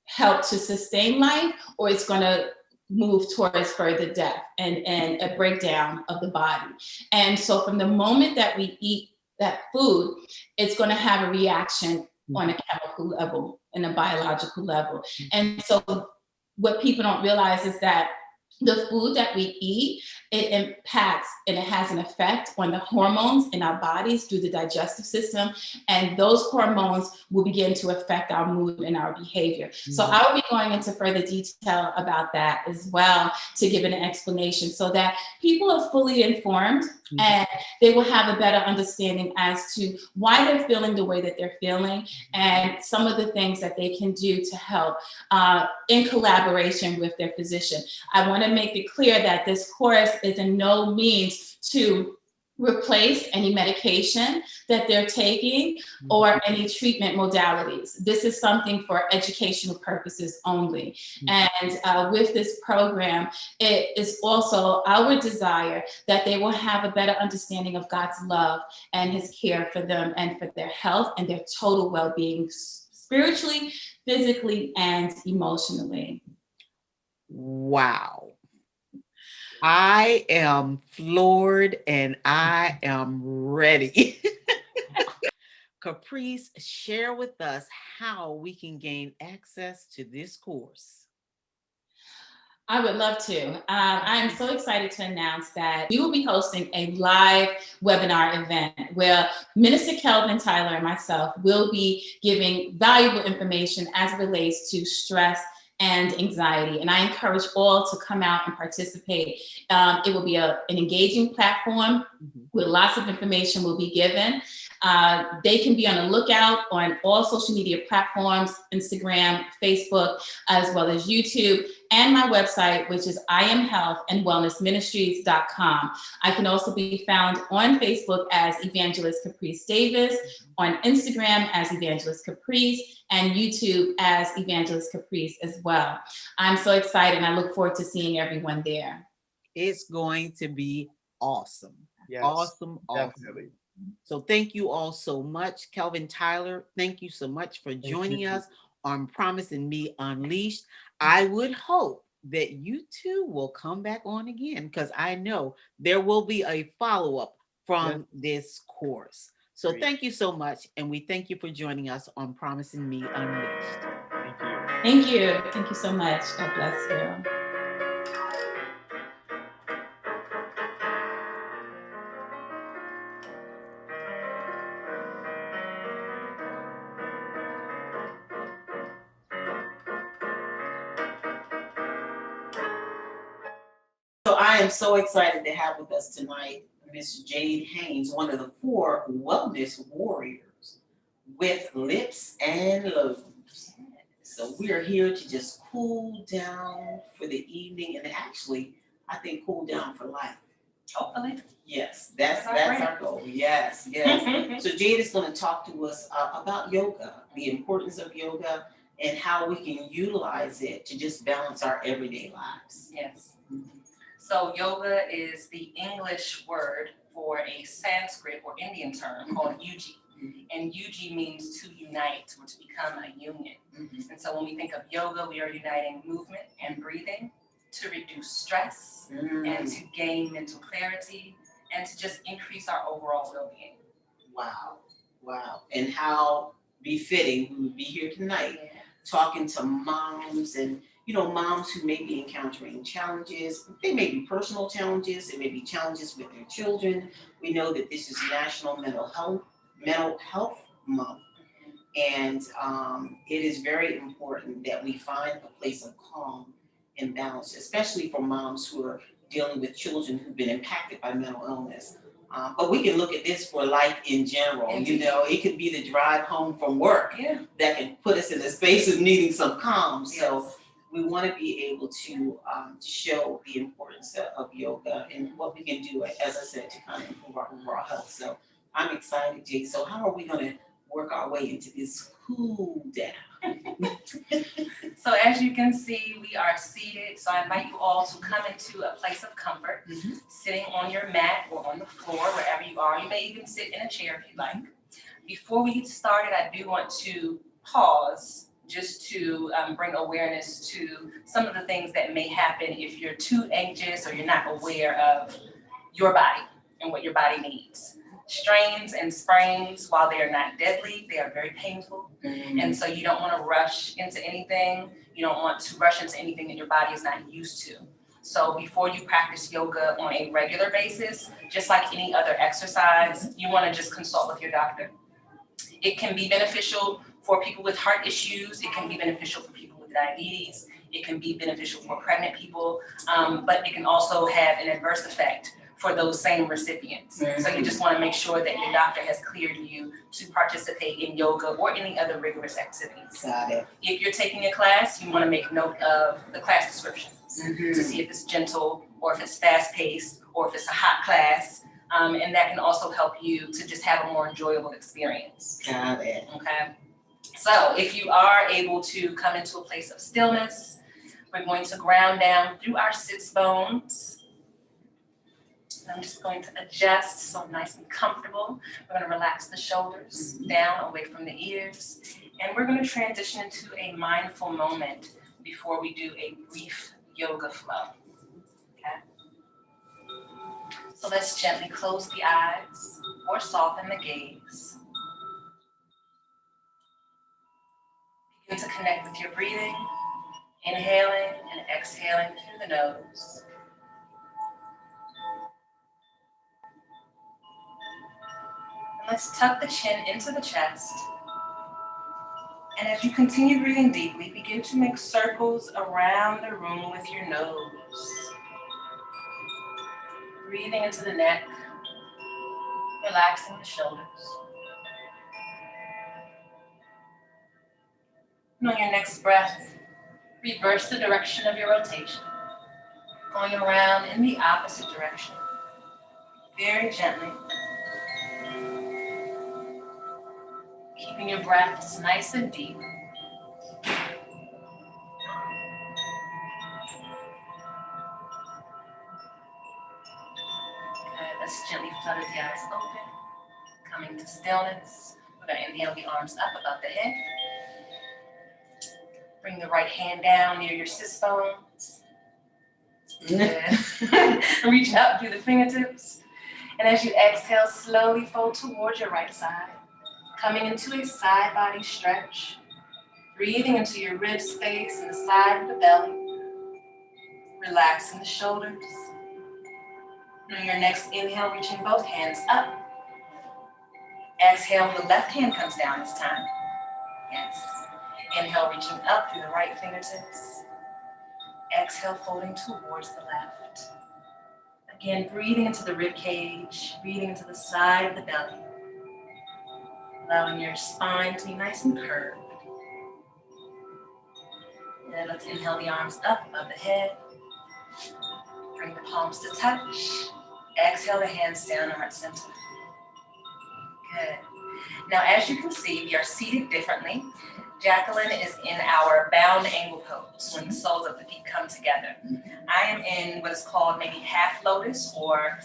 S4: help to sustain life, or it's going to move towards further death and a breakdown of the body. And so from the moment that we eat that food, it's going to have a reaction on a chemical level and a biological level. And so what people don't realize is that the food that we eat, it impacts and it has an effect on the hormones in our bodies through the digestive system. And those hormones will begin to affect our mood and our behavior. So I will be going into further detail about that as well, to give an explanation so that people are fully informed and they will have a better understanding as to why they're feeling the way that they're feeling, and some of the things that they can do to help in collaboration with their physician. I want to make it clear that this course is in no means to replace any medication that they're taking or any treatment modalities. This is something for educational purposes only. And with this program, it is also our desire that they will have a better understanding of God's love and his care for them and for their health and their total well-being, spiritually, physically, and emotionally.
S1: Wow. I am floored and I am ready. Caprice, share with us how we can gain access to this course.
S4: I would love to. I am so excited to announce that we will be hosting a live webinar event where Minister Kelvin Tyler and myself will be giving valuable information as it relates to stress and anxiety. And I encourage all to come out and participate. It will be an engaging platform where lots of information will be given. They can be on the lookout on all social media platforms, Instagram, Facebook, as well as YouTube, and my website, which is iamhealthandwellnessministries.com. I can also be found on Facebook as Evangelist Caprice Davis, on Instagram as Evangelist Caprice, and YouTube as Evangelist Caprice as well. I'm so excited, and I look forward to seeing everyone there.
S1: It's going to be awesome.
S3: Yes,
S1: Awesome.
S3: definitely.
S1: So thank you all so much. Kelvin Tyler, thank you so much for joining us on Promising Me Unleashed. I would hope that you two will come back on again, because I know there will be a follow-up from this course. So thank you so much, and we thank you for joining us on Promising Me Unleashed.
S3: Thank you.
S4: Thank you. Thank you so much. God bless you.
S1: So I am so excited to have with us tonight Miss Jade Haynes, one of the 4 wellness warriors with Lips and Loaves. So we are here to just cool down for the evening, and actually, I think cool down for life.
S5: Hopefully.
S1: Yes, that's our goal. Yes, yes. So Jade is going to talk to us about yoga, the importance of yoga, and how we can utilize it to just balance our everyday lives.
S5: Yes. So yoga is the English word for a Sanskrit or Indian term called yuji. And yuji means to unite or to become a union. And so when we think of yoga, we are uniting movement and breathing to reduce stress and to gain mental clarity and to just increase our overall well-being.
S1: Wow. Wow. And how befitting we would be here tonight talking to moms, and moms who may be encountering challenges. They may be personal challenges, it may be challenges with their children. We know that this is National Mental Health Month, and it is very important that we find a place of calm and balance, especially for moms who are dealing with children who've been impacted by mental illness. But we can look at this for life in general. It could be the drive home from work that can put us in a space of needing some calm. So we want to be able to show the importance of yoga and what we can do, as I said, to kind of improve our overall health. So I'm excited, Jake. So how are we going to work our way into this cool down?
S5: So as you can see, we are seated. So I invite you all to come into a place of comfort, sitting on your mat or on the floor, wherever you are. You may even sit in a chair if you'd like. Before we get started, I do want to pause just to bring awareness to some of the things that may happen if you're too anxious or you're not aware of your body and what your body needs. Strains and sprains, while they are not deadly, they are very painful. And so you don't want to rush into anything. You don't want to rush into anything that your body is not used to. So before you practice yoga on a regular basis, just like any other exercise, you want to just consult with your doctor. It can be beneficial for people with heart issues. It can be beneficial for people with diabetes. It can be beneficial for pregnant people, but it can also have an adverse effect for those same recipients. So you just want to make sure that your doctor has cleared you to participate in yoga or any other rigorous activities.
S1: Got it.
S5: If you're taking a class, you want to make note of the class descriptions to see if it's gentle or if it's fast-paced or if it's a hot class. And that can also help you to just have a more enjoyable experience.
S1: Got it.
S5: Okay. So if you are able to come into a place of stillness, we're going to ground down through our sits bones. I'm just going to adjust so I'm nice and comfortable. We're going to relax the shoulders down away from the ears. And we're going to transition into a mindful moment before we do a brief yoga flow. Okay. So let's gently close the eyes or soften the gaze. Begin to connect with your breathing, inhaling and exhaling through the nose. Let's tuck the chin into the chest. And as you continue breathing deeply, begin to make circles around the room with your nose. Breathing into the neck, relaxing the shoulders. And on your next breath, reverse the direction of your rotation, going around in the opposite direction, very gently. Keeping your breaths nice and deep. Good. Let's gently flutter the eyes open, coming to stillness. We're going to inhale the arms up above the head. Bring the right hand down near your sit bones. Good. Reach up through the fingertips. And as you exhale, slowly fold towards your right side, coming into a side body stretch. Breathing into your rib space and the side of the belly. Relaxing the shoulders. On your next inhale, reaching both hands up. Exhale, the left hand comes down this time. Yes. Inhale, reaching up through the right fingertips. Exhale, folding towards the left. Again, breathing into the rib cage, breathing into the side of the belly. Allowing your spine to be nice and curved. And let's inhale the arms up above the head. Bring the palms to touch. Exhale the hands down, heart center. Good. Now, as you can see, we are seated differently. Jacqueline is in our bound angle pose, when the soles of the feet come together. I am in what is called maybe half lotus, or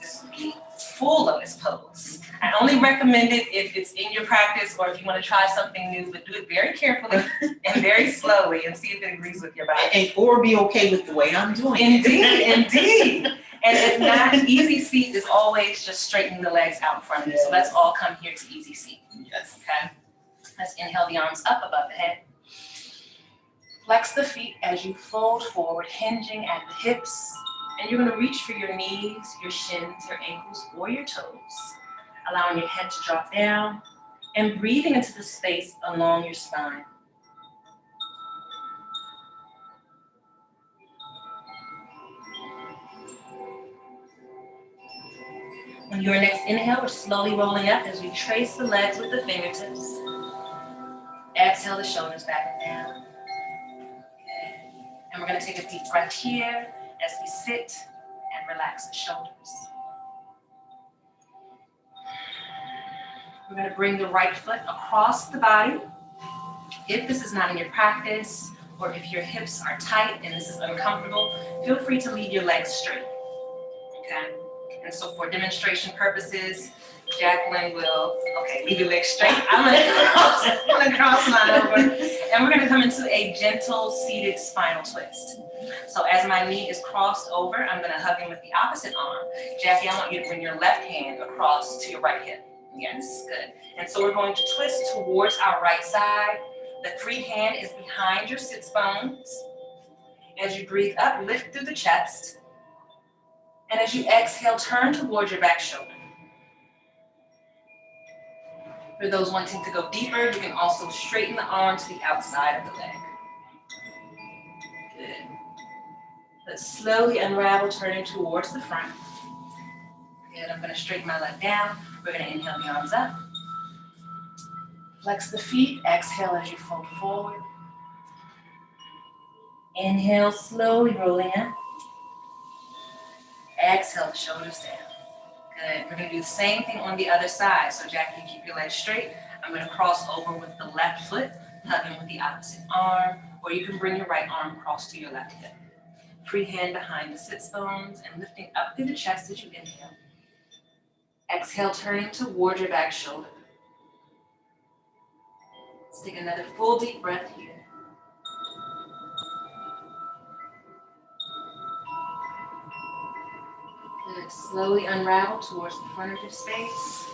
S5: this would be full lotus pose. I only recommend it if it's in your practice or if you want to try something new, but do it very carefully and very slowly and see if it agrees with your body.
S1: Or be okay with the way I'm doing it.
S5: Indeed, indeed. And if not, easy seat is always just straightening the legs out in front of you. So let's all come here to easy seat.
S1: Yes.
S5: Okay. Let's inhale the arms up above the head. Flex the feet as you fold forward, hinging at the hips. And you're going to reach for your knees, your shins, your ankles, or your toes. Allowing your head to drop down and breathing into the space along your spine. On your next inhale, we're slowly rolling up as we trace the legs with the fingertips. Exhale the shoulders back and down. Okay. And we're going to take a deep breath here as we sit and relax the shoulders. We're going to bring the right foot across the body. If this is not in your practice, or if your hips are tight and this is uncomfortable, feel free to leave your legs straight. Okay? And so for demonstration purposes, Jacqueline will, leave your legs straight. I'm gonna cross mine over. And we're gonna come into a gentle seated spinal twist. So as my knee is crossed over, I'm gonna hug in with the opposite arm. Jackie, I want you to bring your left hand across to your right hip. Yes, good. And so we're going to twist towards our right side. The free hand is behind your sits bones. As you breathe up, lift through the chest. And as you exhale, turn towards your back shoulder. For those wanting to go deeper, you can also straighten the arm to the outside of the leg. Good. Let's slowly unravel, turning towards the front. Good, I'm gonna straighten my leg down. We're gonna inhale the arms up. Flex the feet, exhale as you fold forward. Inhale, slowly rolling up. Exhale, the shoulders down. Good. We're going to do the same thing on the other side. So Jackie, keep your legs straight. I'm going to cross over with the left foot, hugging with the opposite arm, or you can bring your right arm across to your left hip. Free hand behind the sits bones and lifting up through the chest as you inhale. Exhale, turning towards your back shoulder. Let's take another full deep breath here. Good. Slowly unravel towards the front of your space.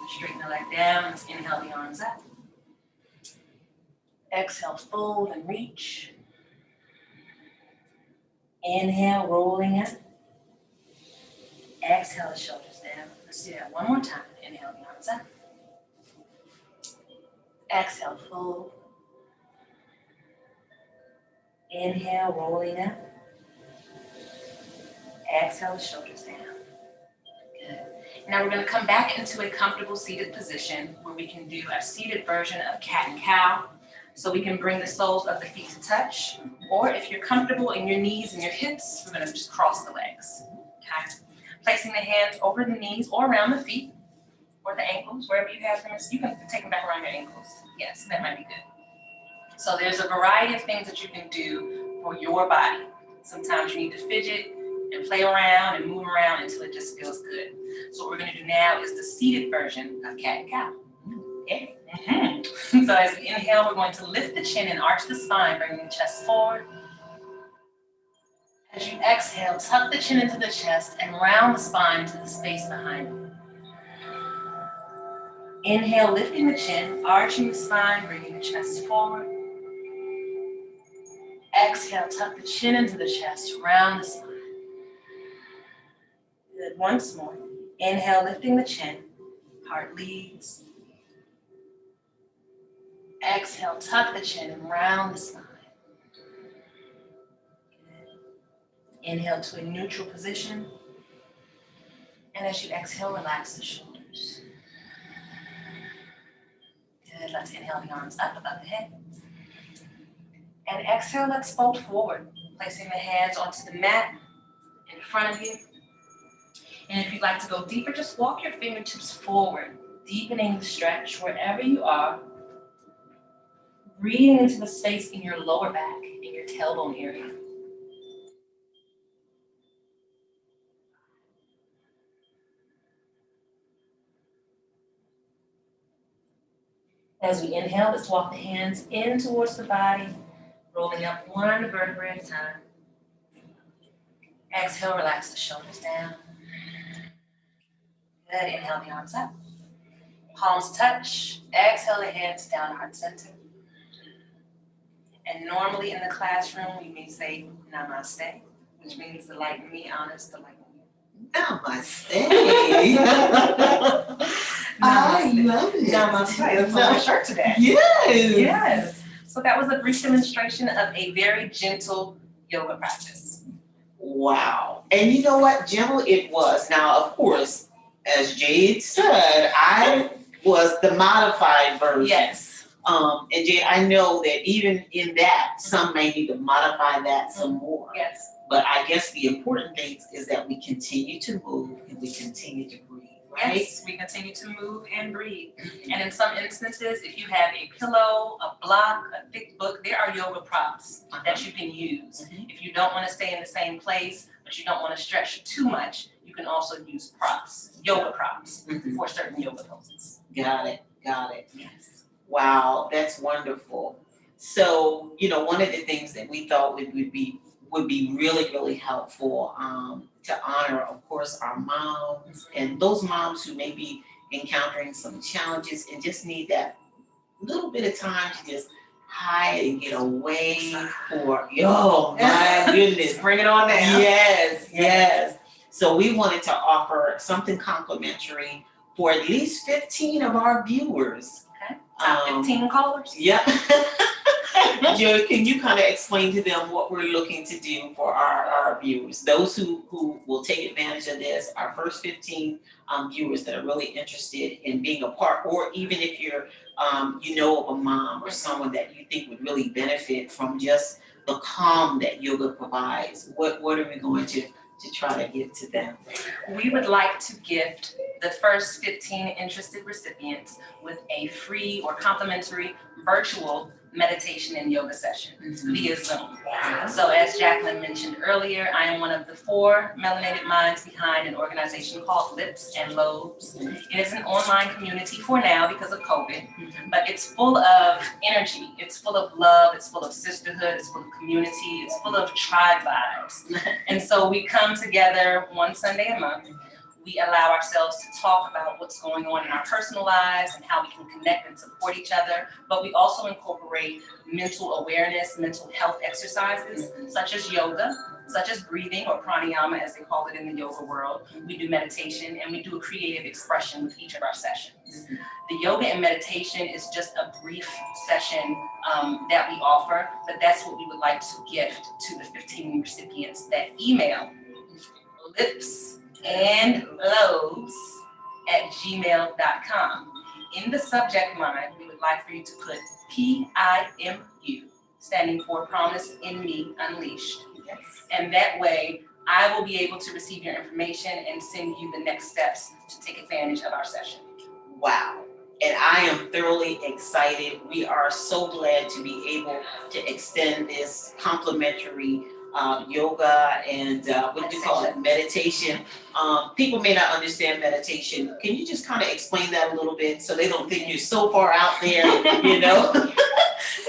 S5: Straighten the leg down. Let's inhale the arms up. Exhale, fold and reach. Inhale, rolling up. Exhale, the shoulders down. Let's do that one more time. Inhale the arms up. Exhale, fold. Inhale, rolling up. Exhale, the shoulders down. Good. Now we're going to come back into a comfortable seated position where we can do a seated version of cat and cow. So we can bring the soles of the feet to touch, or if you're comfortable in your knees and your hips, we're gonna just cross the legs, okay? Placing the hands over the knees or around the feet, or the ankles, wherever you have them. You can take them back around your ankles. Yes, that might be good. So there's a variety of things that you can do for your body. Sometimes you need to fidget and play around and move around until it just feels good. So what we're gonna do now is the seated version of cat and cow. Okay? So as we inhale, we're going to lift the chin and arch the spine, bringing the chest forward. As you exhale, tuck the chin into the chest and round the spine to the space behind you. Inhale, lifting the chin, arching the spine, bringing the chest forward. Exhale, tuck the chin into the chest, round the spine. Good, once more. Inhale, lifting the chin, heart leads. Exhale, tuck the chin and round the spine. Inhale to a neutral position. And as you exhale, relax the shoulders. Good, let's inhale the arms up above the head. And exhale, let's fold forward, placing the hands onto the mat in front of you. And if you'd like to go deeper, just walk your fingertips forward, deepening the stretch wherever you are. Breathing into the space in your lower back, in your tailbone area. As we inhale, let's walk the hands in towards the body, rolling up one vertebra at a time. Exhale, relax the shoulders down. Good, inhale the arms up. Palms touch. Exhale the hands down, heart center. And normally in the classroom, we may say namaste, which means the light in me honors the light in you.
S1: Namaste. I love it.
S5: Namaste. That's on my shirt today.
S1: Yes.
S5: Yes. So that was a brief demonstration of a very gentle yoga practice.
S1: Wow. And you know what? Gentle it was. Now, of course, as Jade said, I was the modified version.
S5: Yes.
S1: And Jade, I know that even in that, some may need to modify that some more.
S5: Yes.
S1: But I guess the important thing is that we continue to move and we continue to breathe, right?
S5: Yes, we continue to move and breathe. And in some instances, if you have a pillow, a block, a thick book, there are yoga props that you can use. If you don't want to stay in the same place, but you don't want to stretch too much, you can also use props, yoga props, for certain yoga poses.
S1: Got it. Got it.
S5: Yes.
S1: Wow, that's wonderful. So, you know, one of the things that we thought would be really, really helpful to honor, of course, our moms and those moms who may be encountering some challenges and just need that little bit of time to just hide and get away for, oh my goodness.
S5: Bring it on down.
S1: Yes, yes. So we wanted to offer something complimentary for at least 15 of our viewers.
S5: Okay. Top 15 callers.
S1: Yep. Joe, can you kind of explain to them what we're looking to do for our viewers? Those who will take advantage of this, our first 15 viewers that are really interested in being a part, or even if you're, you know of a mom or someone that you think would really benefit from just the calm that yoga provides, what are we going to try to give to them?
S5: We would like to gift the first 15 interested recipients with a free or complimentary virtual meditation and yoga session via Zoom. So as Jacqueline mentioned earlier, I am one of the 4 melanated minds behind an organization called Lips and Lobes. It is an online community for now because of COVID, but it's full of energy, it's full of love, it's full of sisterhood, it's full of community, it's full of tribe vibes. And so we come together one Sunday a month. We allow ourselves to talk about what's going on in our personal lives and how we can connect and support each other, but we also incorporate mental awareness, mental health exercises, such as yoga, such as breathing or pranayama, as they call it in the yoga world. We do meditation and we do a creative expression with each of our sessions. The yoga and meditation is just a brief session that we offer, but that's what we would like to gift to the 15 recipients that email lipsandlobes@gmail.com. In the subject line, we would like for you to put PIMU, standing for Promise in Me Unleashed.
S2: Yes.
S5: And that way, I will be able to receive your information and send you the next steps to take advantage of our session.
S1: Wow. And I am thoroughly excited. We are so glad to be able to extend this complimentary yoga and what do you call it? Meditation. People may not understand meditation. Can you just kind of explain that a little bit so they don't think you're so far out there, you know?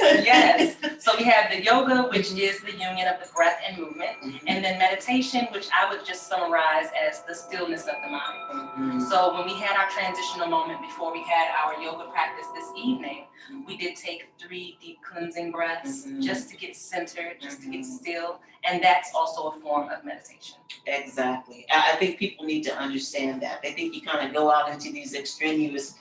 S5: Yes. So we have the yoga, which is the union of the breath and movement, and then meditation, which I would just summarize as the stillness of the mind. So when we had our transitional moment before we had our yoga practice this evening, we did take 3 deep cleansing breaths just to get centered, just to get still, and that's also a form of meditation.
S1: Exactly. I think people need to understand that. They think you kind of go out into these extenuous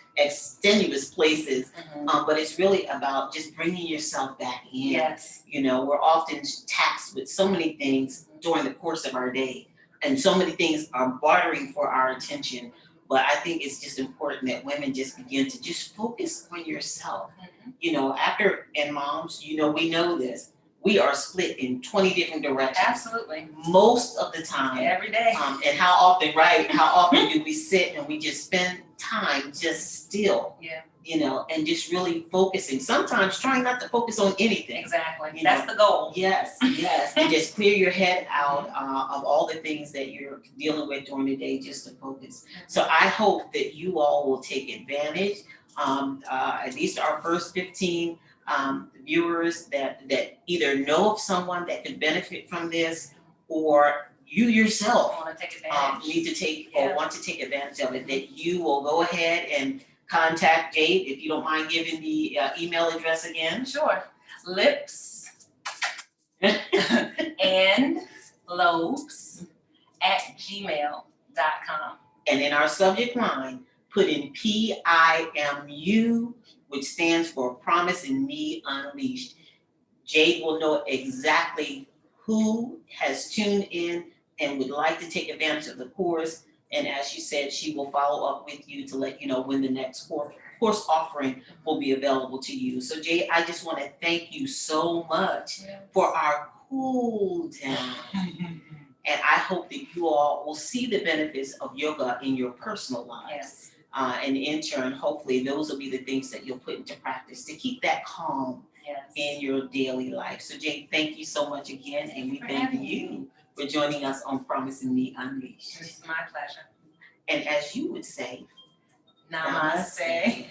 S1: places, but it's really about just bringing yourself back in.
S5: Yes.
S1: You know, we're often taxed with so many things during the course of our day, and so many things are bartering for our attention. But I think it's just important that women just begin to just focus on yourself. You know, and moms, you know, we know this. We are split in 20 different directions.
S5: Absolutely.
S1: Most of the time.
S5: Every day.
S1: And how often do we sit and we just spend time just still?
S5: Yeah.
S1: You know, and just really focusing. Sometimes trying not to focus on anything.
S5: Exactly. That's the goal.
S1: Yes. And just clear your head out of all the things that you're dealing with during the day, just to focus. So I hope that you all will take advantage. At least our first 15 viewers that either know of someone that could benefit from this, or you yourself
S5: want to take advantage.
S1: Need to take or want to take advantage of it, that you will go ahead and contact Jade, if you don't mind giving the email address again.
S5: Sure. Lips and lobes at gmail.com.
S1: And in our subject line, put in PIMU, which stands for Promise in Me Unleashed. Jade will know exactly who has tuned in and would like to take advantage of the course. And as she said, she will follow up with you to let you know when the next course offering will be available to you. So Jade, I just want to thank you so much for our cool down. And I hope that you all will see the benefits of yoga in your personal lives.
S5: Yes.
S1: And in turn, hopefully those will be the things that you'll put into practice to keep that calm in your daily life. So Jade, thank you so much again. And we thank you for joining us on Promise in Me Unleashed.
S5: It's my pleasure.
S1: And as you would say,
S5: Namaste.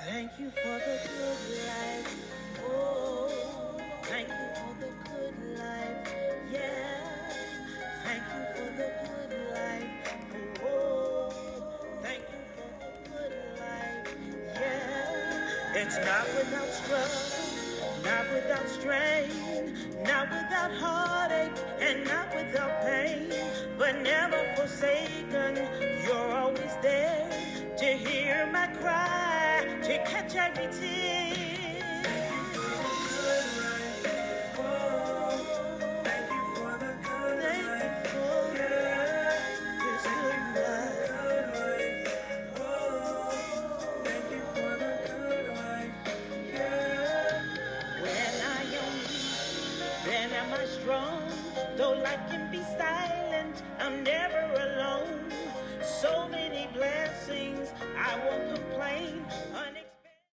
S6: Thank you for the good life. Oh, thank you for the good life. Yeah. Thank you for the good life. Oh, thank you for the good life. Yeah. It's not without struggle, not without strain, not without heartache, and not without pain, but never forsaken. You're always there to hear my cry, to catch every tear. Thank you for the good life. Thank you for this good life. Thank you for the good life. When I am weak, then am I strong. Though life can be silent, I'm never alone. So many blessings I won't